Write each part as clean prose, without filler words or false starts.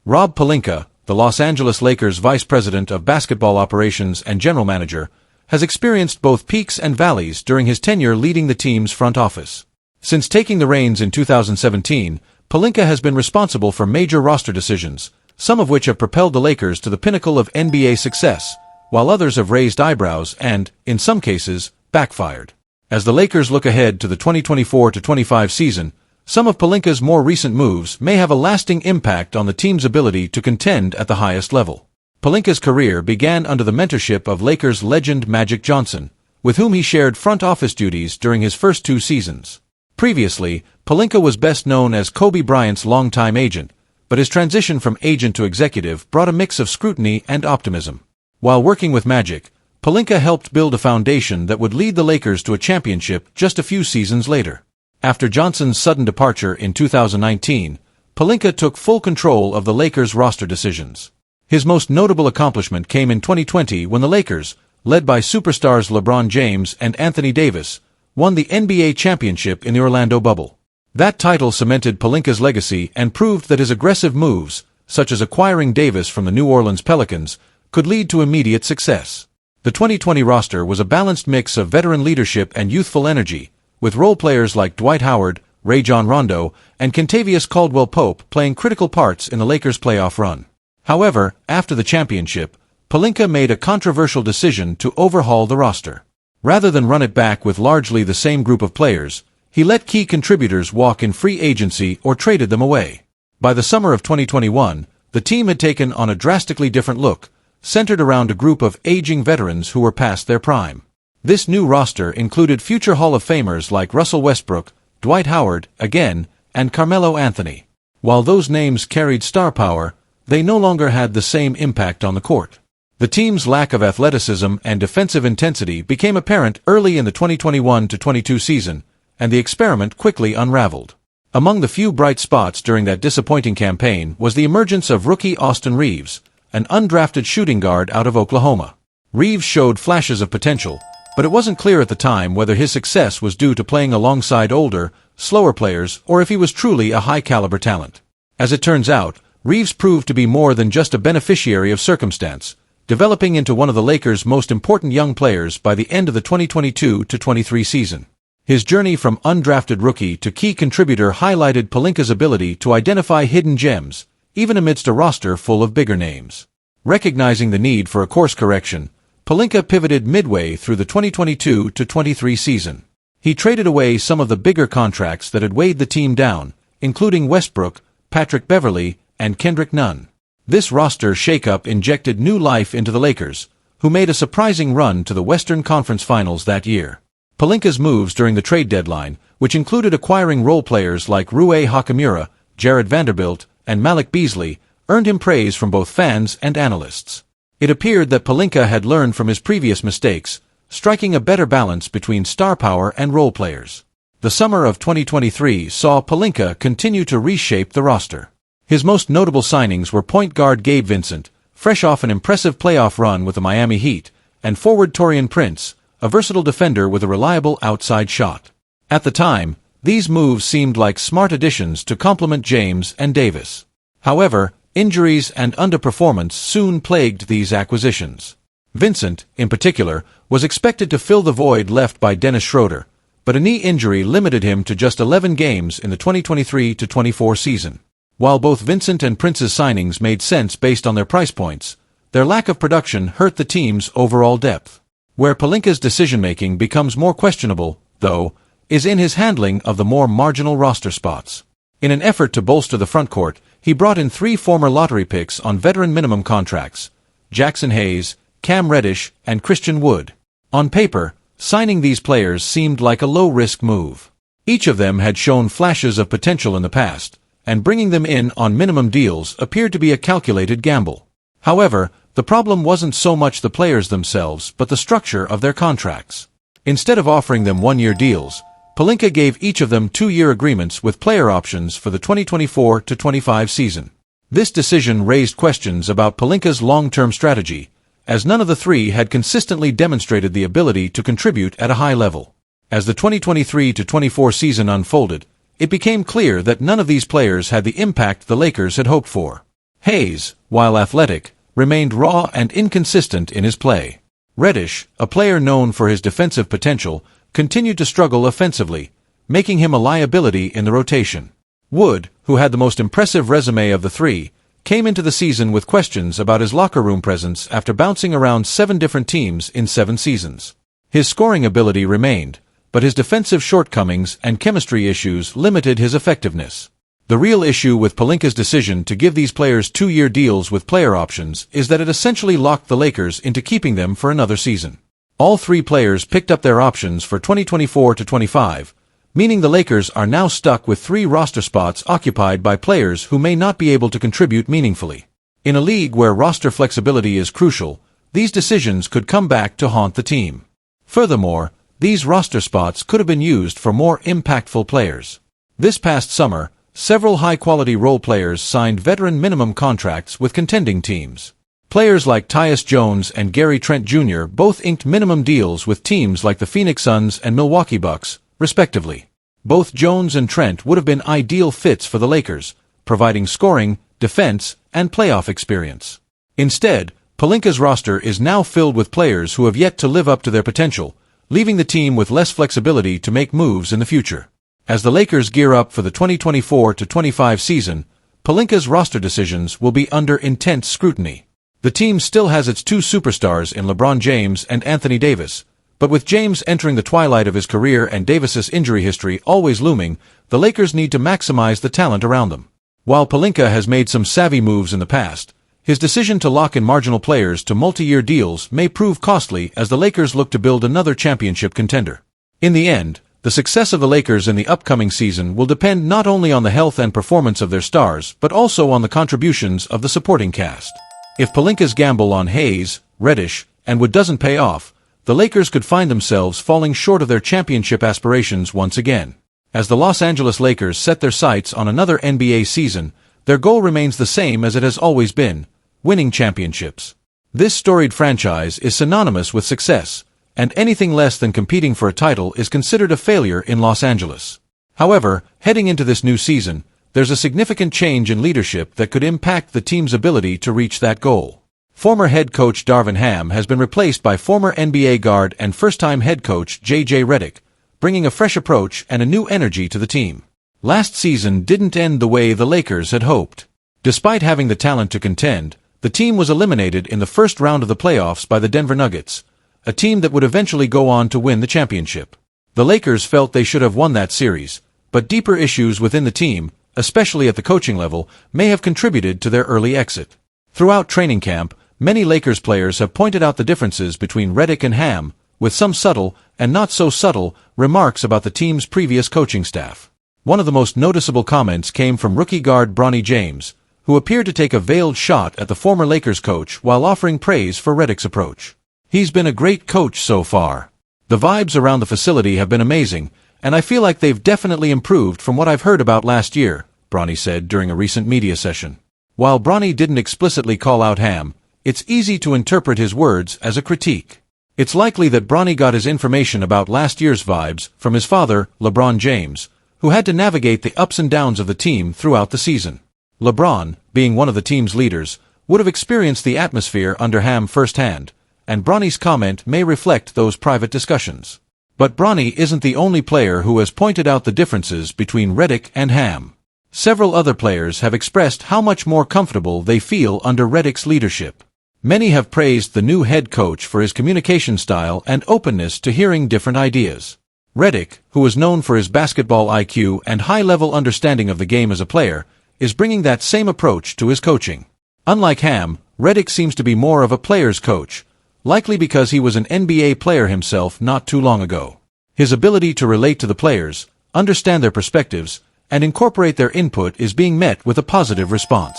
Rob Pelinka, the Los Angeles Lakers Vice President of Basketball Operations and General Manager, has experienced both peaks and valleys during his tenure leading the team's front office. Since taking the reins in 2017, Pelinka has been responsible for major roster decisions, some of which have propelled the Lakers to the pinnacle of NBA success, while others have raised eyebrows and, in some cases, backfired. As the Lakers look ahead to the 2024-25 season, some of Pelinka's more recent moves may have a lasting impact on the team's ability to contend at the highest level. Pelinka's career began under the mentorship of Lakers legend Magic Johnson, with whom he shared front office duties during his first 2 seasons. Previously, Pelinka was best known as Kobe Bryant's longtime agent, but his transition from agent to executive brought a mix of scrutiny and optimism. While working with Magic, Pelinka helped build a foundation that would lead the Lakers to a championship just a few seasons later. After Johnson's sudden departure in 2019, Pelinka took full control of the Lakers' roster decisions. His most notable accomplishment came in 2020 when the Lakers, led by superstars LeBron James and Anthony Davis, won the NBA championship in the Orlando bubble. That title cemented Pelinka's legacy and proved that his aggressive moves, such as acquiring Davis from the New Orleans Pelicans, could lead to immediate success. The 2020 roster was a balanced mix of veteran leadership and youthful energy, with role players like Dwight Howard, Rajon Rondo, and Kentavious Caldwell-Pope playing critical parts in the Lakers' playoff run. However, after the championship, Pelinka made a controversial decision to overhaul the roster. Rather than run it back with largely the same group of players, he let key contributors walk in free agency or traded them away. By the summer of 2021, the team had taken on a drastically different look, centered around a group of aging veterans who were past their prime. This new roster included future Hall of Famers like Russell Westbrook, Dwight Howard, again, and Carmelo Anthony. While those names carried star power, they no longer had the same impact on the court. The team's lack of athleticism and defensive intensity became apparent early in the 2021-22 season, and the experiment quickly unraveled. Among the few bright spots during that disappointing campaign was the emergence of rookie Austin Reaves, an undrafted shooting guard out of Oklahoma. Reaves showed flashes of potential, but it wasn't clear at the time whether his success was due to playing alongside older, slower players or if he was truly a high-caliber talent. As it turns out, Reaves proved to be more than just a beneficiary of circumstance, developing into one of the Lakers' most important young players by the end of the 2022-23 season. His journey from undrafted rookie to key contributor highlighted Pelinka's ability to identify hidden gems, even amidst a roster full of bigger names. Recognizing the need for a course correction, Pelinka pivoted midway through the 2022-23 season. He traded away some of the bigger contracts that had weighed the team down, including Westbrook, Patrick Beverley, and Kendrick Nunn. This roster shakeup injected new life into the Lakers, who made a surprising run to the Western Conference Finals that year. Pelinka's moves during the trade deadline, which included acquiring role players like Rui Hachimura, Jared Vanderbilt, and Malik Beasley, earned him praise from both fans and analysts. It appeared that Pelinka had learned from his previous mistakes, striking a better balance between star power and role players. The summer of 2023 saw Pelinka continue to reshape the roster. His most notable signings were point guard Gabe Vincent, fresh off an impressive playoff run with the Miami Heat, and forward Taurean Prince, a versatile defender with a reliable outside shot. At the time, these moves seemed like smart additions to complement James and Davis. However, injuries and underperformance soon plagued these acquisitions. Vincent, in particular, was expected to fill the void left by Dennis Schroeder, but a knee injury limited him to just 11 games in the 2023-24 season. While both Vincent and Prince's signings made sense based on their price points, their lack of production hurt the team's overall depth. Where Pelinka's decision-making becomes more questionable, though, is in his handling of the more marginal roster spots. In an effort to bolster the frontcourt, he brought in 3 former lottery picks on veteran minimum contracts: Jackson Hayes, Cam Reddish, and Christian Wood. On paper, signing these players seemed like a low-risk move. Each of them had shown flashes of potential in the past, and bringing them in on minimum deals appeared to be a calculated gamble. However, the problem wasn't so much the players themselves but the structure of their contracts. Instead of offering them one-year deals, Pelinka gave each of them 2-year agreements with player options for the 2024-25 season. This decision raised questions about Pelinka's long-term strategy, as none of the 3 had consistently demonstrated the ability to contribute at a high level. As the 2023-24 season unfolded, it became clear that none of these players had the impact the Lakers had hoped for. Hayes, while athletic, remained raw and inconsistent in his play. Reddish, a player known for his defensive potential, continued to struggle offensively, making him a liability in the rotation. Wood, who had the most impressive resume of the three, came into the season with questions about his locker room presence after bouncing around 7 different teams in 7 seasons. His scoring ability remained, but his defensive shortcomings and chemistry issues limited his effectiveness. The real issue with Pelinka's decision to give these players 2-year deals with player options is that it essentially locked the Lakers into keeping them for another season. All 3 players picked up their options for 2024-25, meaning the Lakers are now stuck with 3 roster spots occupied by players who may not be able to contribute meaningfully. In a league where roster flexibility is crucial, these decisions could come back to haunt the team. Furthermore, these roster spots could have been used for more impactful players. This past summer, several high-quality role players signed veteran minimum contracts with contending teams. Players like Tyus Jones and Gary Trent Jr. both inked minimum deals with teams like the Phoenix Suns and Milwaukee Bucks, respectively. Both Jones and Trent would have been ideal fits for the Lakers, providing scoring, defense, and playoff experience. Instead, Pelinka's roster is now filled with players who have yet to live up to their potential, leaving the team with less flexibility to make moves in the future. As the Lakers gear up for the 2024-25 season, Pelinka's roster decisions will be under intense scrutiny. The team still has its 2 superstars in LeBron James and Anthony Davis, but with James entering the twilight of his career and Davis's injury history always looming, the Lakers need to maximize the talent around them. While Pelinka has made some savvy moves in the past, his decision to lock in marginal players to multi-year deals may prove costly as the Lakers look to build another championship contender. In the end, the success of the Lakers in the upcoming season will depend not only on the health and performance of their stars, but also on the contributions of the supporting cast. If Pelinka's gamble on Hayes, Reddish, and Wood doesn't pay off, the Lakers could find themselves falling short of their championship aspirations once again. As the Los Angeles Lakers set their sights on another NBA season, their goal remains the same as it has always been: winning championships. This storied franchise is synonymous with success, and anything less than competing for a title is considered a failure in Los Angeles. However, heading into this new season, there's a significant change in leadership that could impact the team's ability to reach that goal. Former head coach Darvin Ham has been replaced by former NBA guard and first-time head coach J.J. Redick, bringing a fresh approach and a new energy to the team. Last season didn't end the way the Lakers had hoped. Despite having the talent to contend, the team was eliminated in the first round of the playoffs by the Denver Nuggets, a team that would eventually go on to win the championship. The Lakers felt they should have won that series, but deeper issues within the team, especially at the coaching level, may have contributed to their early exit. Throughout training camp, many Lakers players have pointed out the differences between Redick and Ham, with some subtle, and not so subtle, remarks about the team's previous coaching staff. One of the most noticeable comments came from rookie guard Bronny James, who appeared to take a veiled shot at the former Lakers coach while offering praise for Redick's approach. "He's been a great coach so far. The vibes around the facility have been amazing, and I feel like they've definitely improved from what I've heard about last year," Bronny said during a recent media session. While Bronny didn't explicitly call out Ham, it's easy to interpret his words as a critique. It's likely that Bronny got his information about last year's vibes from his father, LeBron James, who had to navigate the ups and downs of the team throughout the season. LeBron, being one of the team's leaders, would have experienced the atmosphere under Ham firsthand, and Bronny's comment may reflect those private discussions. But Bronny isn't the only player who has pointed out the differences between Redick and Ham. Several other players have expressed how much more comfortable they feel under Redick's leadership. Many have praised the new head coach for his communication style and openness to hearing different ideas. Redick, who is known for his basketball IQ and high-level understanding of the game as a player, is bringing that same approach to his coaching. Unlike Ham, Redick seems to be more of a player's coach, likely because he was an NBA player himself not too long ago. His ability to relate to the players, understand their perspectives, and incorporate their input is being met with a positive response.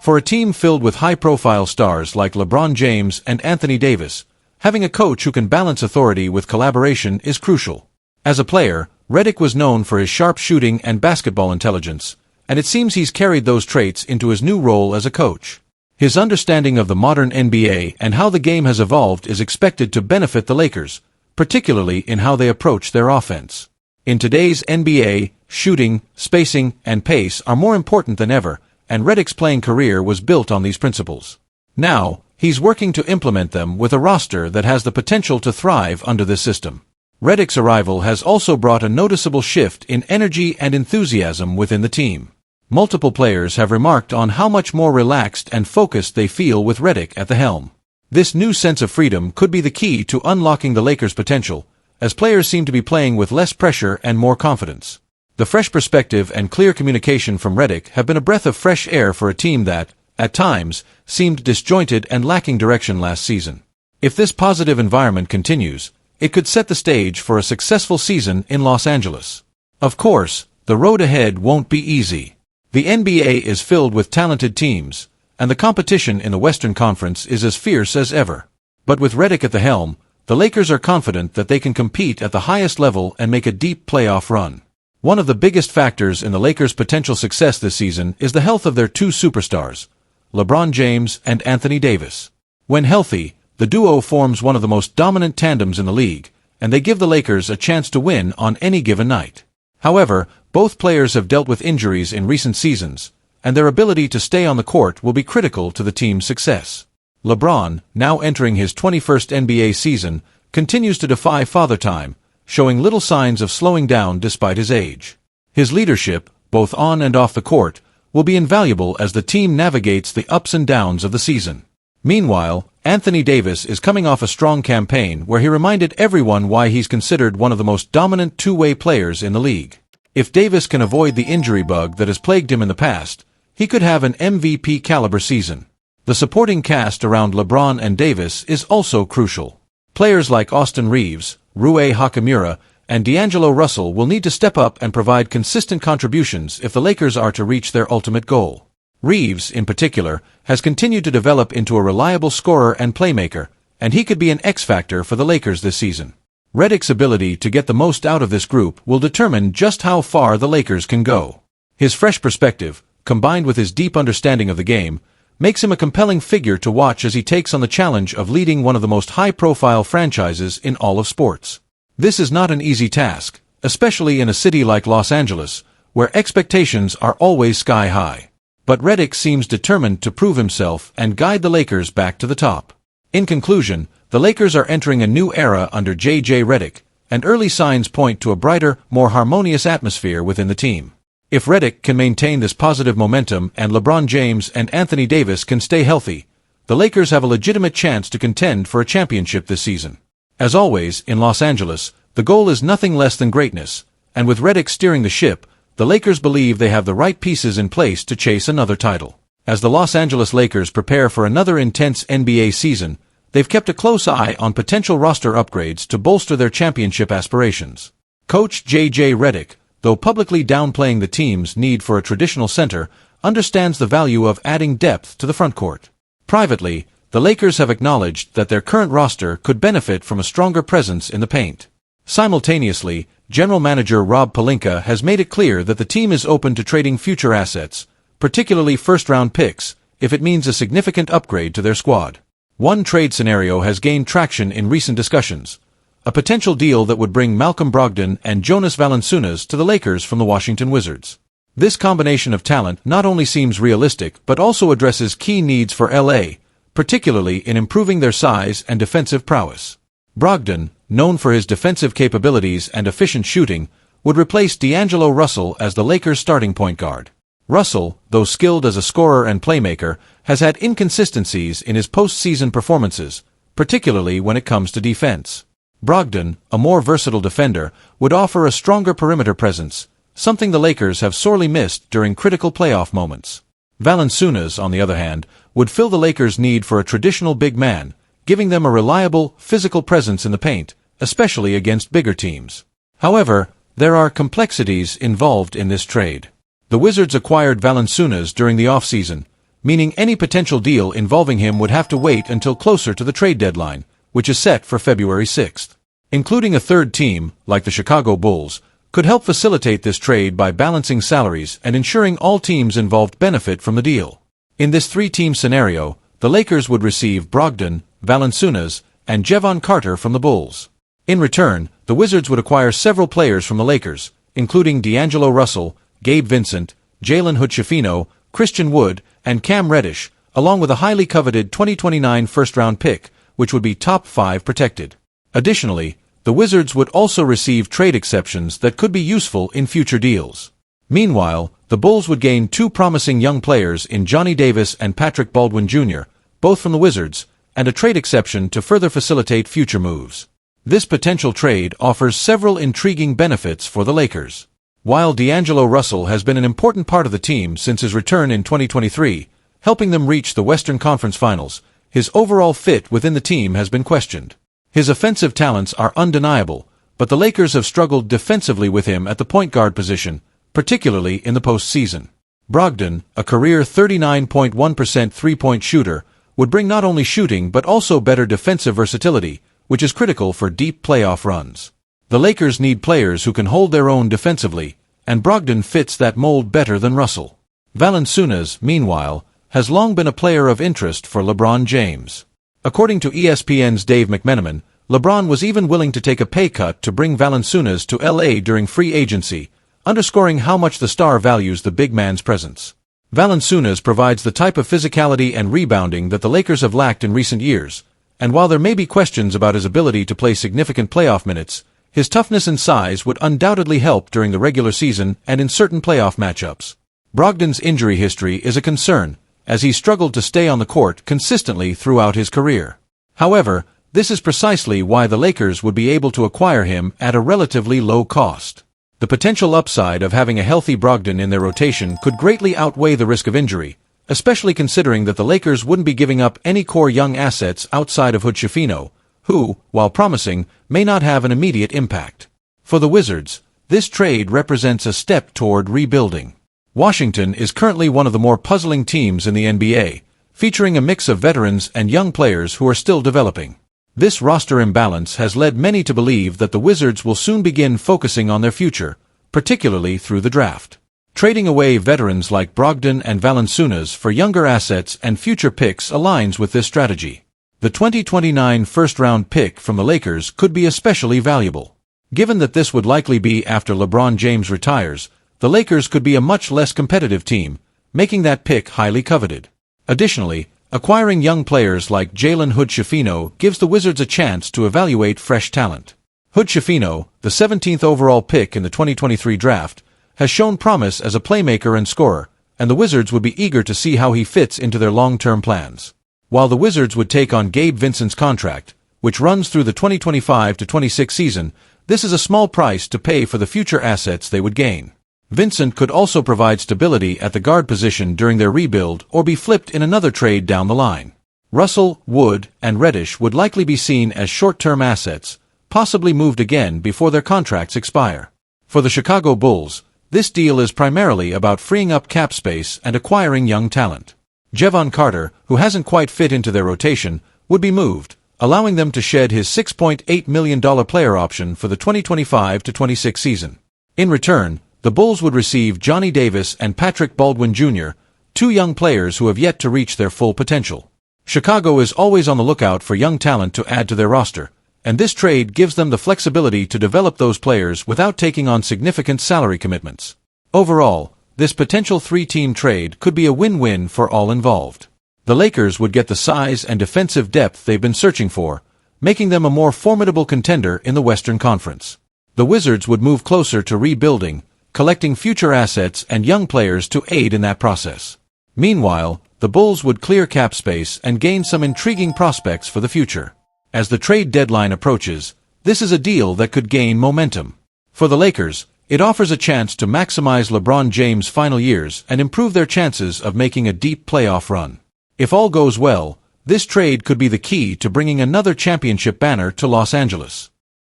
For a team filled with high-profile stars like LeBron James and Anthony Davis, having a coach who can balance authority with collaboration is crucial. As a player, Redick was known for his sharp shooting and basketball intelligence, and it seems he's carried those traits into his new role as a coach. His understanding of the modern NBA and how the game has evolved is expected to benefit the Lakers, particularly in how they approach their offense. In today's NBA, shooting, spacing, and pace are more important than ever, and Redick's playing career was built on these principles. Now, he's working to implement them with a roster that has the potential to thrive under this system. Redick's arrival has also brought a noticeable shift in energy and enthusiasm within the team. Multiple players have remarked on how much more relaxed and focused they feel with Redick at the helm. This new sense of freedom could be the key to unlocking the Lakers' potential, as players seem to be playing with less pressure and more confidence. The fresh perspective and clear communication from Redick have been a breath of fresh air for a team that, at times, seemed disjointed and lacking direction last season. If this positive environment continues, it could set the stage for a successful season in Los Angeles. Of course, the road ahead won't be easy. The NBA is filled with talented teams, and the competition in the Western Conference is as fierce as ever. But with Redick at the helm, the Lakers are confident that they can compete at the highest level and make a deep playoff run. One of the biggest factors in the Lakers' potential success this season is the health of their two superstars, LeBron James and Anthony Davis. When healthy, the duo forms one of the most dominant tandems in the league, and they give the Lakers a chance to win on any given night. However, both players have dealt with injuries in recent seasons, and their ability to stay on the court will be critical to the team's success. LeBron, now entering his 21st NBA season, continues to defy Father Time, showing little signs of slowing down despite his age. His leadership, both on and off the court, will be invaluable as the team navigates the ups and downs of the season. Meanwhile, Anthony Davis is coming off a strong campaign where he reminded everyone why he's considered one of the most dominant two-way players in the league. If Davis can avoid the injury bug that has plagued him in the past, he could have an MVP-caliber season. The supporting cast around LeBron and Davis is also crucial. Players like Austin Reeves, Rui Hachimura, and D'Angelo Russell will need to step up and provide consistent contributions if the Lakers are to reach their ultimate goal. Reeves, in particular, has continued to develop into a reliable scorer and playmaker, and he could be an X-factor for the Lakers this season. Redick's ability to get the most out of this group will determine just how far the Lakers can go. His fresh perspective, combined with his deep understanding of the game, makes him a compelling figure to watch as he takes on the challenge of leading one of the most high-profile franchises in all of sports. This is not an easy task, especially in a city like Los Angeles, where expectations are always sky-high. But Redick seems determined to prove himself and guide the Lakers back to the top. In conclusion, the Lakers are entering a new era under J.J. Redick, and early signs point to a brighter, more harmonious atmosphere within the team. If Redick can maintain this positive momentum and LeBron James and Anthony Davis can stay healthy, the Lakers have a legitimate chance to contend for a championship this season. As always, in Los Angeles, the goal is nothing less than greatness, and with Redick steering the ship, the Lakers believe they have the right pieces in place to chase another title. As the Los Angeles Lakers prepare for another intense NBA season, they've kept a close eye on potential roster upgrades to bolster their championship aspirations. Coach J.J. Redick, though publicly downplaying the team's need for a traditional center, understands the value of adding depth to the frontcourt. Privately, the Lakers have acknowledged that their current roster could benefit from a stronger presence in the paint. Simultaneously, General Manager Rob Pelinka has made it clear that the team is open to trading future assets, particularly first-round picks, if it means a significant upgrade to their squad. One trade scenario has gained traction in recent discussions, a potential deal that would bring Malcolm Brogdon and Jonas Valanciunas to the Lakers from the Washington Wizards. This combination of talent not only seems realistic but also addresses key needs for LA, particularly in improving their size and defensive prowess. Brogdon, known for his defensive capabilities and efficient shooting, would replace D'Angelo Russell as the Lakers' starting point guard. Russell, though skilled as a scorer and playmaker, has had inconsistencies in his postseason performances, particularly when it comes to defense. Brogdon, a more versatile defender, would offer a stronger perimeter presence, something the Lakers have sorely missed during critical playoff moments. Valanciunas, on the other hand, would fill the Lakers' need for a traditional big man, giving them a reliable, physical presence in the paint, especially against bigger teams. However, there are complexities involved in this trade. The Wizards acquired Valanciunas during the offseason, meaning any potential deal involving him would have to wait until closer to the trade deadline, which is set for February 6th. Including a third team, like the Chicago Bulls, could help facilitate this trade by balancing salaries and ensuring all teams involved benefit from the deal. In this three-team scenario, the Lakers would receive Brogdon, Valanciunas, and Jevon Carter from the Bulls. In return, the Wizards would acquire several players from the Lakers, including D'Angelo Russell, Gabe Vincent, Jalen Hood-Schifino, Christian Wood, and Cam Reddish, along with a highly coveted 2029 first-round pick, which would be top 5 protected. Additionally, the Wizards would also receive trade exceptions that could be useful in future deals. Meanwhile, the Bulls would gain 2 promising young players in Johnny Davis and Patrick Baldwin Jr., both from the Wizards, and a trade exception to further facilitate future moves. This potential trade offers several intriguing benefits for the Lakers. While D'Angelo Russell has been an important part of the team since his return in 2023, helping them reach the Western Conference Finals, his overall fit within the team has been questioned. His offensive talents are undeniable, but the Lakers have struggled defensively with him at the point guard position, particularly in the postseason. Brogdon, a career 39.1% three-point shooter, would bring not only shooting but also better defensive versatility, which is critical for deep playoff runs. The Lakers need players who can hold their own defensively, and Brogdon fits that mold better than Russell. Valanciunas, meanwhile, has long been a player of interest for LeBron James. According to ESPN's Dave McMenamin, LeBron was even willing to take a pay cut to bring Valanciunas to LA during free agency, underscoring how much the star values the big man's presence. Valanciunas provides the type of physicality and rebounding that the Lakers have lacked in recent years, and while there may be questions about his ability to play significant playoff minutes, his toughness and size would undoubtedly help during the regular season and in certain playoff matchups. Brogdon's injury history is a concern, as he struggled to stay on the court consistently throughout his career. However, this is precisely why the Lakers would be able to acquire him at a relatively low cost. The potential upside of having a healthy Brogdon in their rotation could greatly outweigh the risk of injury, especially considering that the Lakers wouldn't be giving up any core young assets outside of Hood-Schifino, who, while promising, may not have an immediate impact. For the Wizards, this trade represents a step toward rebuilding. Washington is currently one of the more puzzling teams in the NBA, featuring a mix of veterans and young players who are still developing. This roster imbalance has led many to believe that the Wizards will soon begin focusing on their future, particularly through the draft. Trading away veterans like Brogdon and Valanciunas for younger assets and future picks aligns with this strategy. The 2029 first-round pick from the Lakers could be especially valuable. Given that this would likely be after LeBron James retires, the Lakers could be a much less competitive team, making that pick highly coveted. Additionally, acquiring young players like Jalen Hood-Schifino gives the Wizards a chance to evaluate fresh talent. Hood-Schifino, the 17th overall pick in the 2023 draft, has shown promise as a playmaker and scorer, and the Wizards would be eager to see how he fits into their long-term plans. While the Wizards would take on Gabe Vincent's contract, which runs through the 2025-26 season, this is a small price to pay for the future assets they would gain. Vincent could also provide stability at the guard position during their rebuild or be flipped in another trade down the line. Russell, Wood, and Reddish would likely be seen as short-term assets, possibly moved again before their contracts expire. For the Chicago Bulls, this deal is primarily about freeing up cap space and acquiring young talent. Jevon Carter, who hasn't quite fit into their rotation, would be moved, allowing them to shed his $6.8 million player option for the 2025-26 season. In return, the Bulls would receive Johnny Davis and Patrick Baldwin Jr., 2 young players who have yet to reach their full potential. Chicago is always on the lookout for young talent to add to their roster, and this trade gives them the flexibility to develop those players without taking on significant salary commitments. Overall, this potential 3-team trade could be a win-win for all involved. The Lakers would get the size and defensive depth they've been searching for, making them a more formidable contender in the Western Conference. The Wizards would move closer to rebuilding, collecting future assets and young players to aid in that process. Meanwhile, the Bulls would clear cap space and gain some intriguing prospects for the future. As the trade deadline approaches, this is a deal that could gain momentum. For the Lakers, it offers a chance to maximize LeBron James' final years and improve their chances of making a deep playoff run. If all goes well, this trade could be the key to bringing another championship banner to Los Angeles.